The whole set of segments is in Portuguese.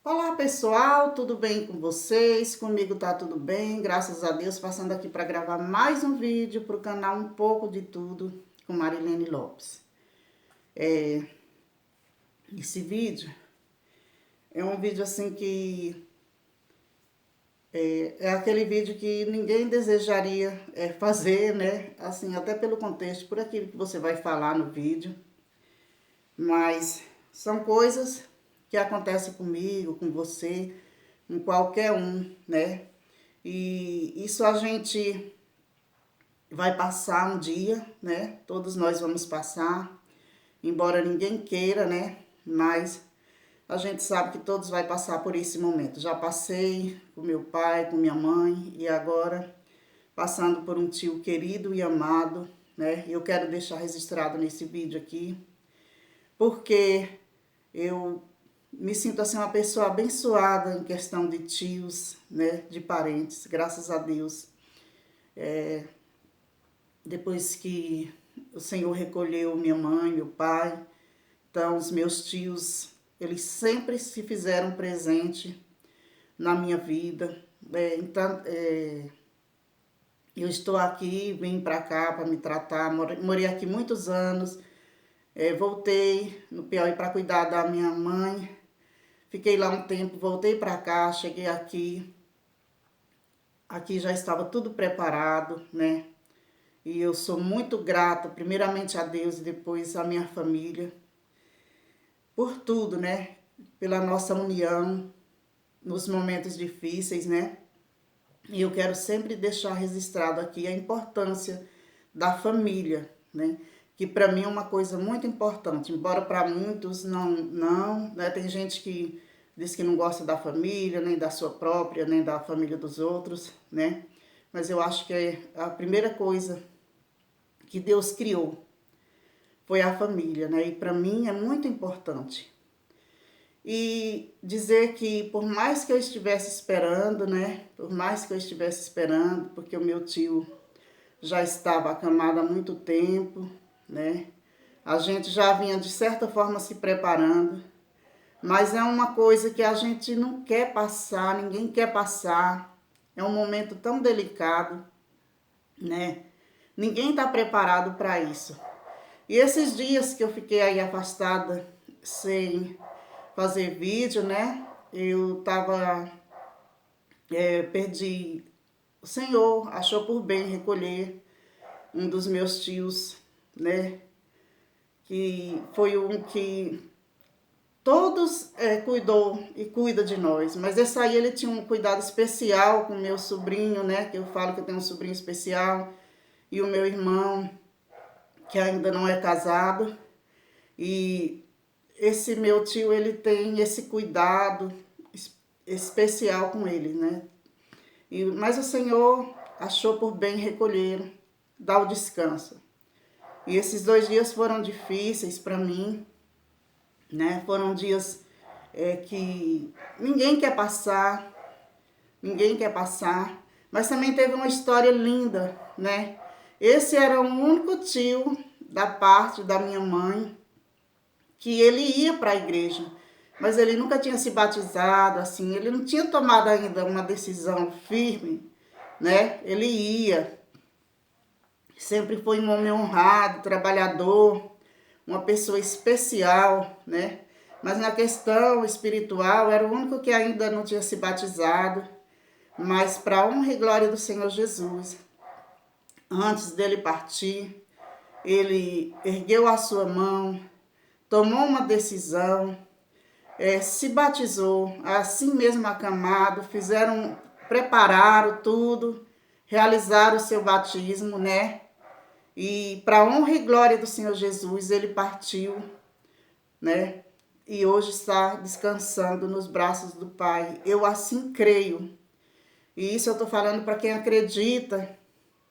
Olá pessoal, tudo bem com vocês? Comigo tá tudo bem, graças a Deus. Passando aqui para gravar mais um vídeo para o canal Um Pouco de Tudo com Marilene Lopes. Esse vídeo é um vídeo assim que é aquele vídeo que ninguém desejaria fazer, né? Assim, até pelo contexto, por aquilo que você vai falar no vídeo. Mas são coisas que acontecem comigo, com você, com qualquer um, né? E isso a gente vai passar um dia, né? Todos nós vamos passar, embora ninguém queira, né? Mas a gente sabe que todos vai passar por esse momento. Já passei com meu pai, com minha mãe e agora passando por um tio querido e amado, né? Eu quero deixar registrado nesse vídeo aqui, porque eu me sinto assim uma pessoa abençoada em questão de tios, né? De parentes, graças a Deus. Depois que o Senhor recolheu minha mãe, meu pai, então os meus tios, eles sempre se fizeram presente na minha vida. Eu estou aqui, vim para cá para me tratar, morei aqui muitos anos, voltei no Piauí para cuidar da minha mãe, fiquei lá um tempo, voltei para cá, cheguei aqui já estava tudo preparado, né? E eu sou muito grata, primeiramente a Deus e depois a minha família, por tudo, né? Pela nossa união nos momentos difíceis, né? E eu quero sempre deixar registrado aqui a importância da família, né? Que para mim é uma coisa muito importante, embora para muitos não, né? Tem gente que diz que não gosta da família, nem da sua própria, nem da família dos outros, né? Mas eu acho que é a primeira coisa que Deus criou foi a família, né? E para mim é muito importante. E dizer que por mais que eu estivesse esperando, né? Por mais que eu estivesse esperando, porque o meu tio já estava acamado há muito tempo, né? A gente já vinha de certa forma se preparando, mas é uma coisa que a gente não quer passar, ninguém quer passar. É um momento tão delicado, né? Ninguém está preparado para isso. E esses dias que eu fiquei aí afastada, sem fazer vídeo, né? Eu tava, perdi. O Senhor achou por bem recolher um dos meus tios, né? Que foi um que todos cuidou e cuida de nós. Mas esse aí ele tinha um cuidado especial com o meu sobrinho, né? Que eu falo que eu tenho um sobrinho especial. E o meu irmão, que ainda não é casado. E esse meu tio, ele tem esse cuidado especial com ele, né? Mas o Senhor achou por bem recolher, dar o descanso. E esses 2 dias foram difíceis para mim, né? Foram dias que ninguém quer passar, mas também teve uma história linda, né? Esse era o único tio da parte da minha mãe que ele ia para a igreja, mas ele nunca tinha se batizado, assim, ele não tinha tomado ainda uma decisão firme, né? Ele ia, sempre foi um homem honrado, trabalhador, uma pessoa especial, né? Mas na questão espiritual, era o único que ainda não tinha se batizado, mas para a honra e glória do Senhor Jesus, antes dele partir, ele ergueu a sua mão, tomou uma decisão, se batizou, assim mesmo acamado, prepararam tudo, realizaram o seu batismo, né? E para a honra e glória do Senhor Jesus, ele partiu, né? E hoje está descansando nos braços do Pai. Eu assim creio. E isso eu estou falando para quem acredita,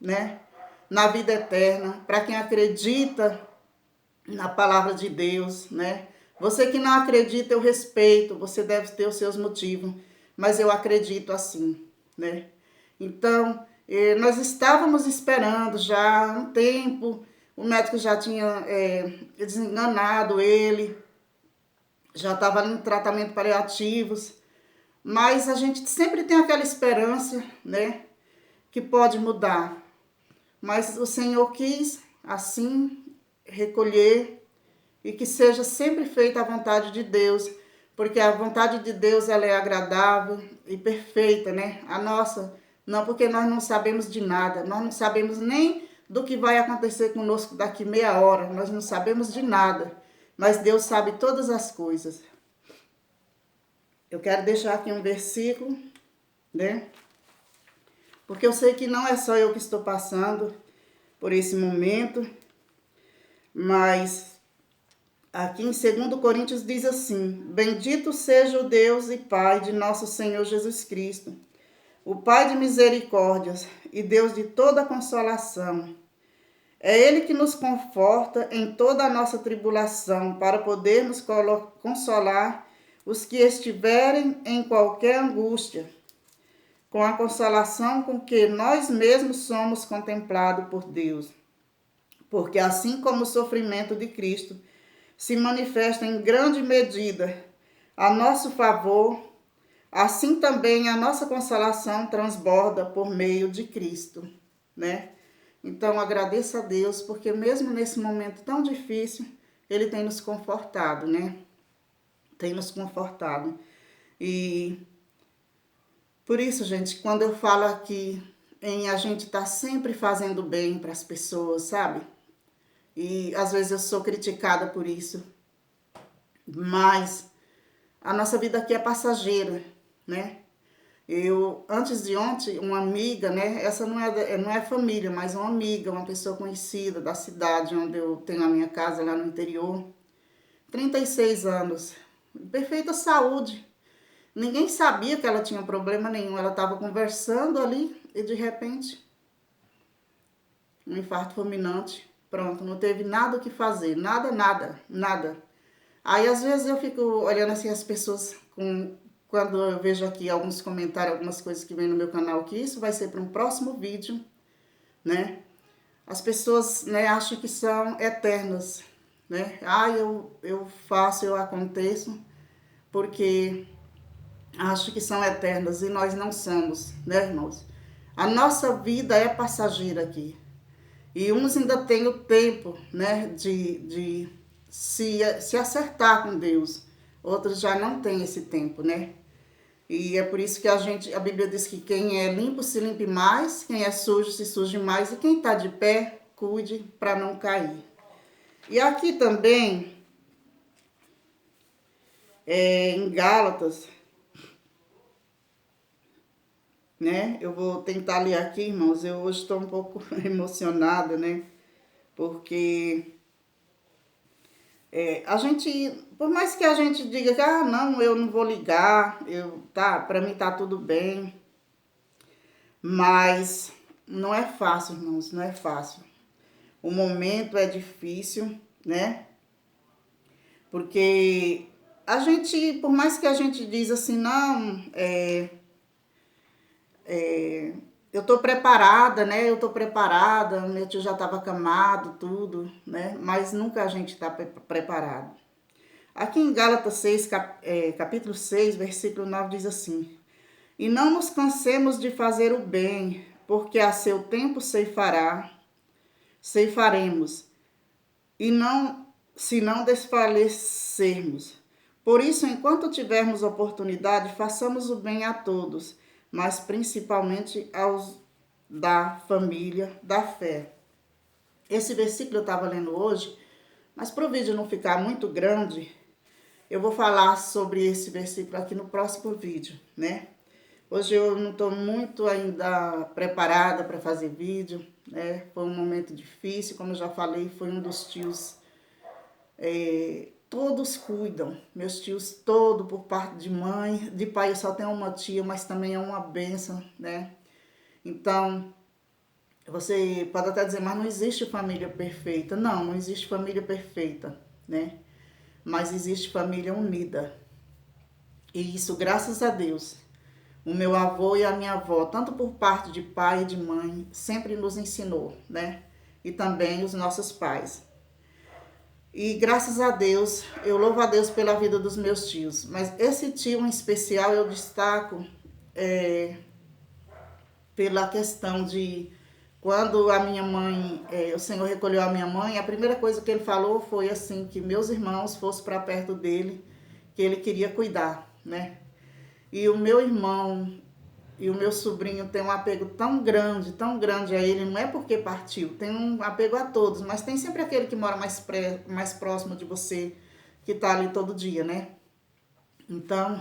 né? Na vida eterna, para quem acredita na palavra de Deus, né? Você que não acredita, eu respeito, você deve ter os seus motivos, mas eu acredito assim, né? Então, nós estávamos esperando já há um tempo, o médico já tinha desenganado ele, já estava em tratamento paliativos, Mas a gente sempre tem aquela esperança, né, que pode mudar. Mas o Senhor quis, assim, recolher e que seja sempre feita a vontade de Deus, porque a vontade de Deus ela é agradável e perfeita, né? A nossa, não, porque nós não sabemos de nada, nós não sabemos nem do que vai acontecer conosco daqui meia hora, nós não sabemos de nada, mas Deus sabe todas as coisas. Eu quero deixar aqui um versículo, né? Porque eu sei que não é só eu que estou passando por esse momento, mas aqui em 2 Coríntios diz assim: Bendito seja o Deus e Pai de nosso Senhor Jesus Cristo, o Pai de misericórdias e Deus de toda consolação. É Ele que nos conforta em toda a nossa tribulação, para podermos consolar os que estiverem em qualquer angústia, com a consolação com que nós mesmos somos contemplados por Deus. Porque assim como o sofrimento de Cristo se manifesta em grande medida a nosso favor, assim também a nossa consolação transborda por meio de Cristo, né? Então agradeça a Deus, porque mesmo nesse momento tão difícil, Ele tem nos confortado, né? Tem nos confortado. E por isso, gente, quando eu falo aqui em a gente estar sempre fazendo bem para as pessoas, sabe? E às vezes eu sou criticada por isso, mas a nossa vida aqui é passageira, né? Antes de ontem, uma amiga, né? Essa não é família, mas uma amiga, uma pessoa conhecida da cidade onde eu tenho a minha casa lá no interior, 36 anos, perfeita saúde. Ninguém sabia que ela tinha problema nenhum. Ela estava conversando ali e de repente, um infarto fulminante. Pronto, não teve nada o que fazer, nada. Aí às vezes eu fico olhando assim as pessoas quando eu vejo aqui alguns comentários, algumas coisas que vem no meu canal, que isso vai ser para um próximo vídeo, né? As pessoas, né, acham que são eternas, né? Eu faço, eu aconteço, porque acho que são eternas e nós não somos, né, irmãos? A nossa vida é passageira aqui. E uns ainda têm o tempo, né, de se acertar com Deus. Outros já não têm esse tempo, né? E é por isso que a Bíblia diz que quem é limpo se limpe mais, quem é sujo se suje mais, e quem está de pé, cuide para não cair. E aqui também, em Gálatas, né? Eu vou tentar ler aqui, irmãos. Eu hoje estou um pouco emocionada, né? Porque a gente, por mais que a gente diga que, não, eu não vou ligar, para mim tá tudo bem, mas não é fácil, irmãos, não é fácil. O momento é difícil, né? Porque a gente, por mais que a gente diz assim, não, eu tô preparada, né? Eu tô preparada, meu tio já estava acamado, tudo, né? Mas nunca a gente está preparado. Aqui em Gálatas 6, capítulo 6, versículo 9 diz assim: E não nos cansemos de fazer o bem, porque a seu tempo ceifaremos, e não, se não desfalecermos. Por isso, enquanto tivermos oportunidade, façamos o bem a todos, mas principalmente aos da família da fé. Esse versículo eu estava lendo hoje, mas para o vídeo não ficar muito grande, eu vou falar sobre esse versículo aqui no próximo vídeo, né? Hoje eu não estou muito ainda preparada para fazer vídeo, né? Foi um momento difícil, como eu já falei, foi um dos tios, todos cuidam, meus tios todos por parte de mãe, de pai eu só tenho uma tia, mas também é uma bênção, né? Então, você pode até dizer, mas não existe família perfeita. Não, não existe família perfeita, né? Mas existe família unida. E isso, graças a Deus, o meu avô e a minha avó, tanto por parte de pai e de mãe, sempre nos ensinou, né? E também os nossos pais. E graças a Deus, eu louvo a Deus pela vida dos meus tios. Mas esse tio em especial eu destaco pela questão de quando a minha mãe, o Senhor recolheu a minha mãe, a primeira coisa que ele falou foi assim, que meus irmãos fossem para perto dele, que ele queria cuidar, né? E o meu irmão e o meu sobrinho têm um apego tão grande a ele, não é porque partiu, tem um apego a todos, mas tem sempre aquele que mora mais próximo de você, que tá ali todo dia, né? Então,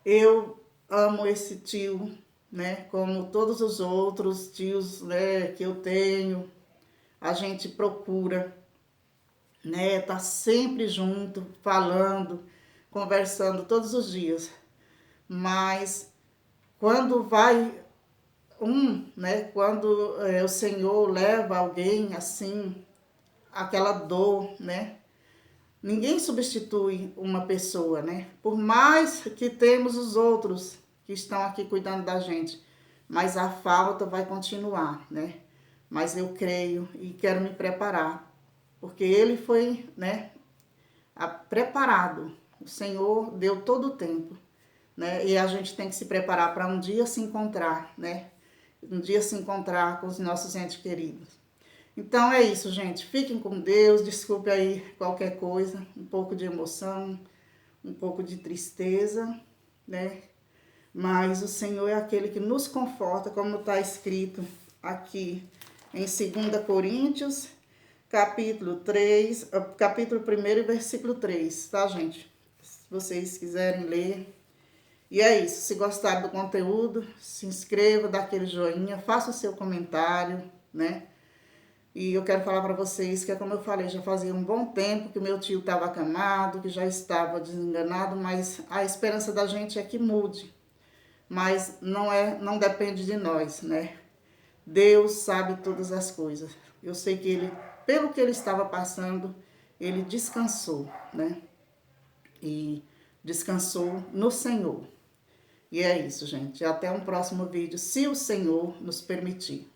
eu amo esse tio, né? Como todos os outros tios, né, que eu tenho. A gente procura, né, tá sempre junto, falando, conversando todos os dias. Mas quando vai né, quando o Senhor leva alguém assim, aquela dor, né? Ninguém substitui uma pessoa, né? Por mais que temos os outros que estão aqui cuidando da gente, mas a falta vai continuar, né? Mas eu creio e quero me preparar, porque ele foi, né, preparado. O Senhor deu todo o tempo, né? E a gente tem que se preparar para um dia se encontrar, né? Um dia se encontrar com os nossos entes queridos. Então é isso, gente. Fiquem com Deus. Desculpe aí qualquer coisa, um pouco de emoção, um pouco de tristeza, né? Mas o Senhor é aquele que nos conforta, como está escrito aqui em 2 Coríntios, capítulo 3, capítulo 1 versículo 3, tá, gente? Se vocês quiserem ler. E é isso. Se gostaram do conteúdo, se inscreva, dá aquele joinha, faça o seu comentário, né? E eu quero falar para vocês que, como eu falei, já fazia um bom tempo que meu tio estava acamado, que já estava desenganado, mas a esperança da gente é que mude. Mas não depende de nós, né? Deus sabe todas as coisas. Eu sei que ele, pelo que ele estava passando, ele descansou, né? E descansou no Senhor. E é isso, gente. Até um próximo vídeo, se o Senhor nos permitir.